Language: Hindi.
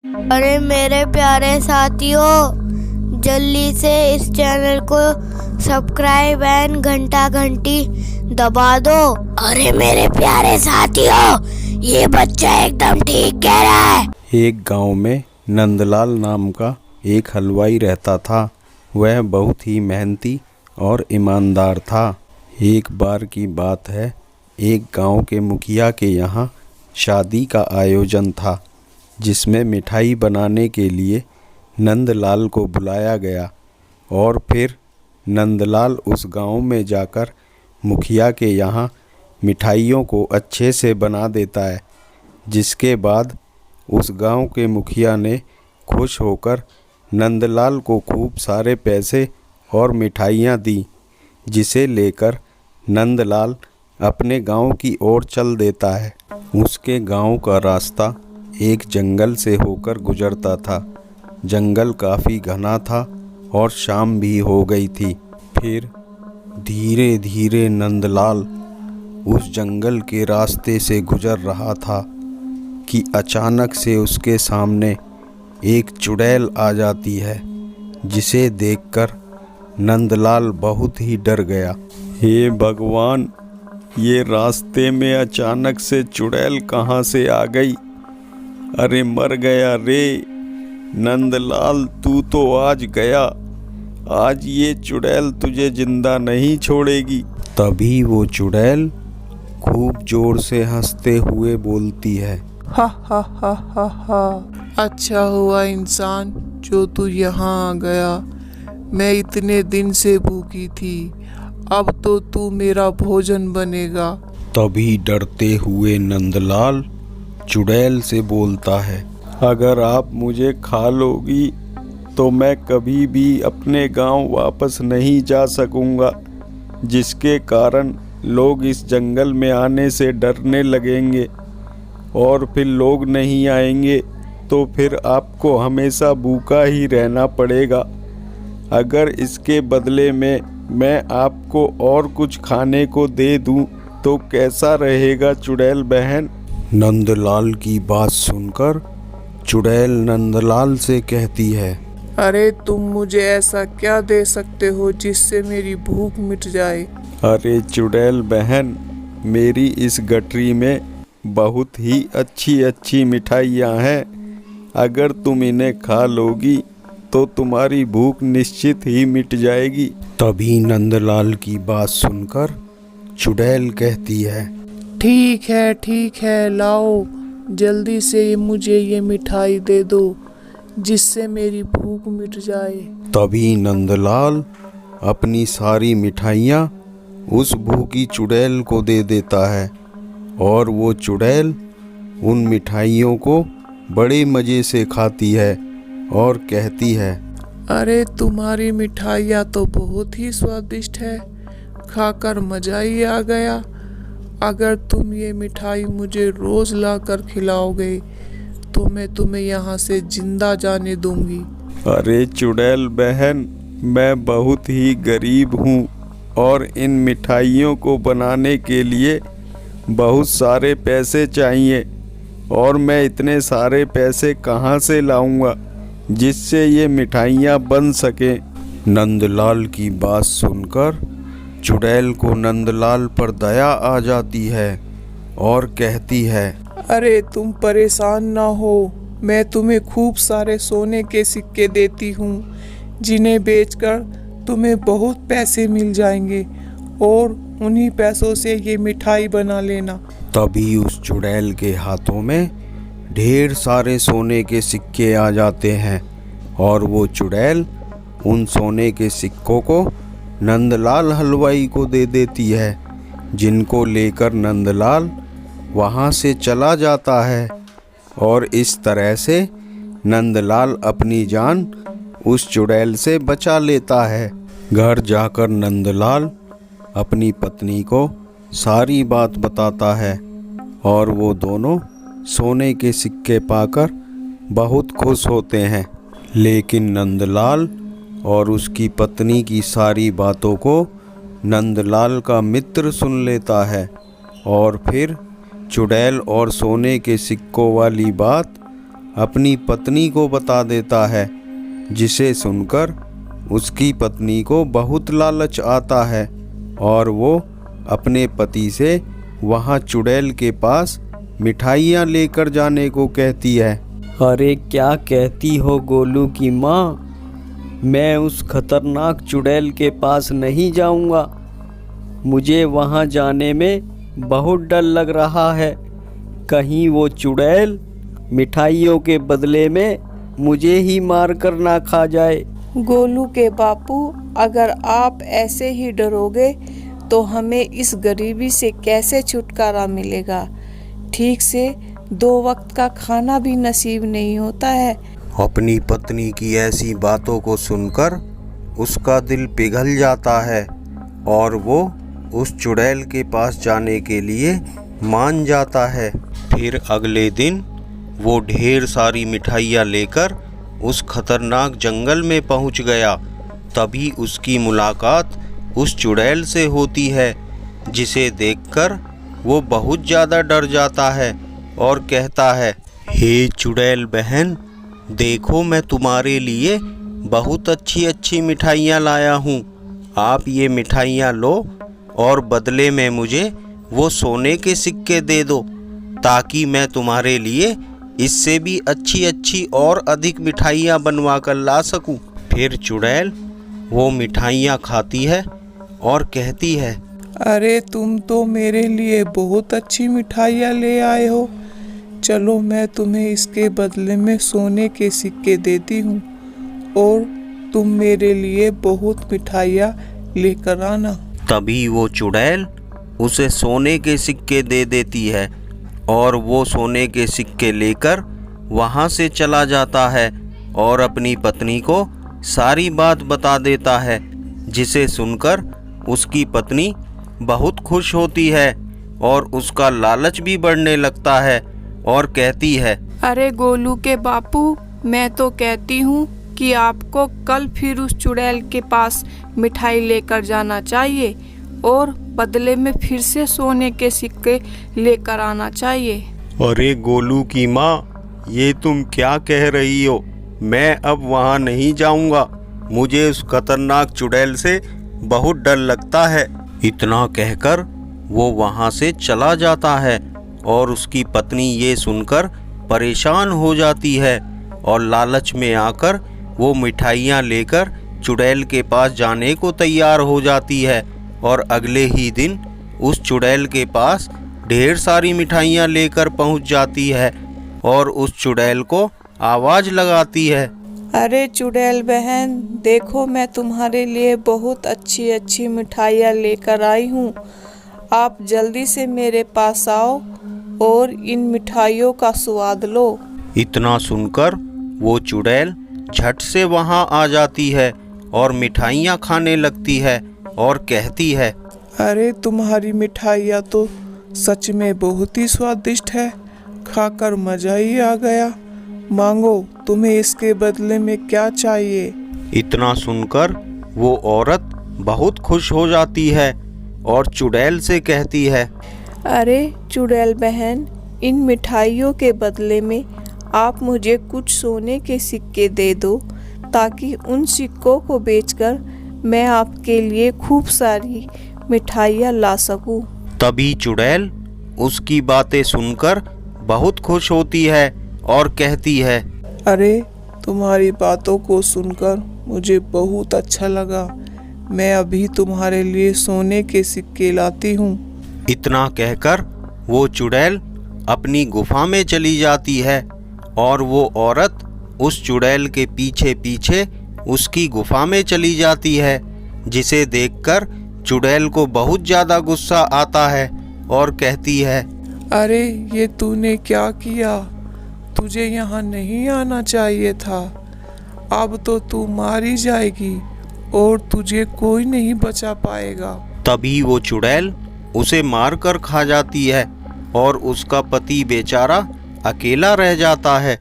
अरे मेरे प्यारे साथियों, जल्दी से इस चैनल को सब्सक्राइब एंड घंटी दबा दो। अरे मेरे प्यारे साथियों, ये बच्चा एकदम ठीक कह रहा है। एक गांव में नंदलाल नाम का एक हलवाई रहता था। वह बहुत ही मेहनती और ईमानदार था। एक बार की बात है, एक गांव के मुखिया के यहाँ शादी का आयोजन था, जिसमें मिठाई बनाने के लिए नंदलाल को बुलाया गया। और फिर नंदलाल उस गांव में जाकर मुखिया के यहाँ मिठाइयों को अच्छे से बना देता है। जिसके बाद उस गांव के मुखिया ने खुश होकर नंदलाल को खूब सारे पैसे और मिठाइयाँ दी, जिसे लेकर नंदलाल अपने गांव की ओर चल देता है। उसके गांव का रास्ता एक जंगल से होकर गुजरता था। जंगल काफ़ी घना था और शाम भी हो गई थी। फिर धीरे धीरे नंदलाल उस जंगल के रास्ते से गुजर रहा था कि अचानक से उसके सामने एक चुड़ैल आ जाती है, जिसे देखकर नंदलाल बहुत ही डर गया। हे भगवान, ये रास्ते में अचानक से चुड़ैल कहाँ से आ गई? अरे मर गया रे नंदलाल, तू तो आज गया। आज ये चुड़ैल तुझे जिंदा नहीं छोड़ेगी। तभी वो चुड़ैल खूब जोर से हंसते हुए बोलती है, हा हा हा हा हा। अच्छा हुआ इंसान जो तू यहाँ आ गया। मैं इतने दिन से भूखी थी, अब तो तू मेरा भोजन बनेगा। तभी डरते हुए नंदलाल चुड़ैल से बोलता है, अगर आप मुझे खा लोगी तो मैं कभी भी अपने गांव वापस नहीं जा सकूंगा, जिसके कारण लोग इस जंगल में आने से डरने लगेंगे और फिर लोग नहीं आएंगे तो फिर आपको हमेशा भूखा ही रहना पड़ेगा। अगर इसके बदले में मैं आपको और कुछ खाने को दे दूं तो कैसा रहेगा चुड़ैल बहन? नंदलाल की बात सुनकर चुड़ैल नंदलाल से कहती है, अरे तुम मुझे ऐसा क्या दे सकते हो जिससे मेरी भूख मिट जाए? अरे चुड़ैल बहन, मेरी इस गठरी में बहुत ही अच्छी अच्छी मिठाइयाँ हैं। अगर तुम इन्हें खा लोगी तो तुम्हारी भूख निश्चित ही मिट जाएगी। तभी नंदलाल की बात सुनकर चुड़ैल कहती है, ठीक है, लाओ जल्दी से मुझे ये मिठाई दे दो जिससे मेरी भूख मिट जाए। तभी नंदलाल अपनी सारी मिठाइयाँ उस भूखी चुड़ैल को दे देता है और वो चुड़ैल उन मिठाइयों को बड़े मज़े से खाती है और कहती है, अरे तुम्हारी मिठाइयाँ तो बहुत ही स्वादिष्ट है, खाकर मज़ा ही आ गया। अगर तुम ये मिठाई मुझे रोज़ लाकर खिलाओगे तो मैं तुम्हें यहाँ से जिंदा जाने दूंगी। अरे चुड़ैल बहन, मैं बहुत ही गरीब हूँ और इन मिठाइयों को बनाने के लिए बहुत सारे पैसे चाहिए और मैं इतने सारे पैसे कहाँ से लाऊंगा जिससे ये मिठाइयाँ बन सकें? नंदलाल की बात सुनकर चुड़ैल को नंदलाल पर दया आ जाती है और कहती है, अरे तुम परेशान ना हो, मैं तुम्हें खूब सारे सोने के सिक्के देती हूँ, जिन्हें बेचकर तुम्हें बहुत पैसे मिल जाएंगे और उन्हीं पैसों से ये मिठाई बना लेना। तभी उस चुड़ैल के हाथों में ढेर सारे सोने के सिक्के आ जाते हैं और वो चुड़ैल उन सोने के सिक्कों को नंदलाल हलवाई को दे देती है, जिनको लेकर नंदलाल वहाँ से चला जाता है। और इस तरह से नंदलाल अपनी जान उस चुड़ैल से बचा लेता है। घर जाकर नंदलाल अपनी पत्नी को सारी बात बताता है और वो दोनों सोने के सिक्के पाकर बहुत खुश होते हैं। लेकिन नंदलाल और उसकी पत्नी की सारी बातों को नंदलाल का मित्र सुन लेता है और फिर चुड़ैल और सोने के सिक्कों वाली बात अपनी पत्नी को बता देता है, जिसे सुनकर उसकी पत्नी को बहुत लालच आता है और वो अपने पति से वहाँ चुड़ैल के पास मिठाइयाँ लेकर जाने को कहती है। अरे क्या कहती हो गोलू की माँ, मैं उस खतरनाक चुड़ैल के पास नहीं जाऊंगा। मुझे वहाँ जाने में बहुत डर लग रहा है, कहीं वो चुड़ैल मिठाइयों के बदले में मुझे ही मार कर ना खा जाए। गोलू के बापू, अगर आप ऐसे ही डरोगे तो हमें इस गरीबी से कैसे छुटकारा मिलेगा। ठीक से 2 वक्त का खाना भी नसीब नहीं होता है। अपनी पत्नी की ऐसी बातों को सुनकर उसका दिल पिघल जाता है और वो उस चुड़ैल के पास जाने के लिए मान जाता है। फिर अगले दिन वो ढेर सारी मिठाइयाँ लेकर उस खतरनाक जंगल में पहुंच गया। तभी उसकी मुलाकात उस चुड़ैल से होती है, जिसे देखकर वो बहुत ज़्यादा डर जाता है और कहता है, हे चुड़ैल बहन, देखो मैं तुम्हारे लिए बहुत अच्छी अच्छी मिठाइयाँ लाया हूँ। आप ये मिठाइयाँ लो और बदले में मुझे वो सोने के सिक्के दे दो, ताकि मैं तुम्हारे लिए इससे भी अच्छी अच्छी और अधिक मिठाइयाँ बनवा कर ला सकूँ। फिर चुड़ैल वो मिठाइयाँ खाती है और कहती है, अरे तुम तो मेरे लिए बहुत अच्छी मिठाइयाँ ले आए हो। चलो मैं तुम्हें इसके बदले में सोने के सिक्के देती हूँ और तुम मेरे लिए बहुत मिठाइयाँ लेकर आना। तभी वो चुड़ैल उसे सोने के सिक्के दे देती है और वो सोने के सिक्के लेकर वहाँ से चला जाता है और अपनी पत्नी को सारी बात बता देता है, जिसे सुनकर उसकी पत्नी बहुत खुश होती है और उसका लालच भी बढ़ने लगता है और कहती है, अरे गोलू के बापू, मैं तो कहती हूँ कि आपको कल फिर उस चुड़ैल के पास मिठाई लेकर जाना चाहिए और बदले में फिर से सोने के सिक्के लेकर आना चाहिए। अरे गोलू की माँ, ये तुम क्या कह रही हो? मैं अब वहाँ नहीं जाऊँगा। मुझे उस खतरनाक चुड़ैल से बहुत डर लगता है। इतना कहकर वो वहाँ से चला जाता है और उसकी पत्नी ये सुनकर परेशान हो जाती है और लालच में आकर वो मिठाइयाँ लेकर चुड़ैल के पास जाने को तैयार हो जाती है और अगले ही दिन उस चुड़ैल के पास ढेर सारी मिठाइयाँ लेकर पहुँच जाती है और उस चुड़ैल को आवाज़ लगाती है, अरे चुड़ैल बहन, देखो मैं तुम्हारे लिए बहुत अच्छी अच्छी मिठाइयाँ लेकर आई हूँ। आप जल्दी से मेरे पास आओ और इन मिठाइयों का स्वाद लो। इतना सुनकर वो चुड़ैल झट से वहाँ आ जाती है और मिठाइयाँ खाने लगती है और कहती है, अरे तुम्हारी मिठाइयाँ तो सच में बहुत ही स्वादिष्ट है, खाकर मज़ा ही आ गया। मांगो, तुम्हें इसके बदले में क्या चाहिए? इतना सुनकर वो औरत बहुत खुश हो जाती है और चुड़ैल से कहती है, अरे चुड़ैल बहन, इन मिठाइयों के बदले में आप मुझे कुछ सोने के सिक्के दे दो, ताकि उन सिक्कों को बेचकर मैं आपके लिए खूब सारी मिठाइयाँ ला सकूं। तभी चुड़ैल उसकी बातें सुनकर बहुत खुश होती है और कहती है, अरे तुम्हारी बातों को सुनकर मुझे बहुत अच्छा लगा। मैं अभी तुम्हारे लिए सोने के सिक्के लाती हूँ। इतना कहकर वो चुड़ैल अपनी गुफा में चली जाती है और वो औरत उस चुड़ैल के पीछे पीछे उसकी गुफा में चली जाती है, जिसे देखकर चुड़ैल को बहुत ज़्यादा गुस्सा आता है और कहती है, अरे ये तूने क्या किया? तुझे यहाँ नहीं आना चाहिए था। अब तो तू मारी जाएगी और तुझे कोई नहीं बचा पाएगा। तभी वो चुड़ैल उसे मार कर खा जाती है और उसका पति बेचारा अकेला रह जाता है।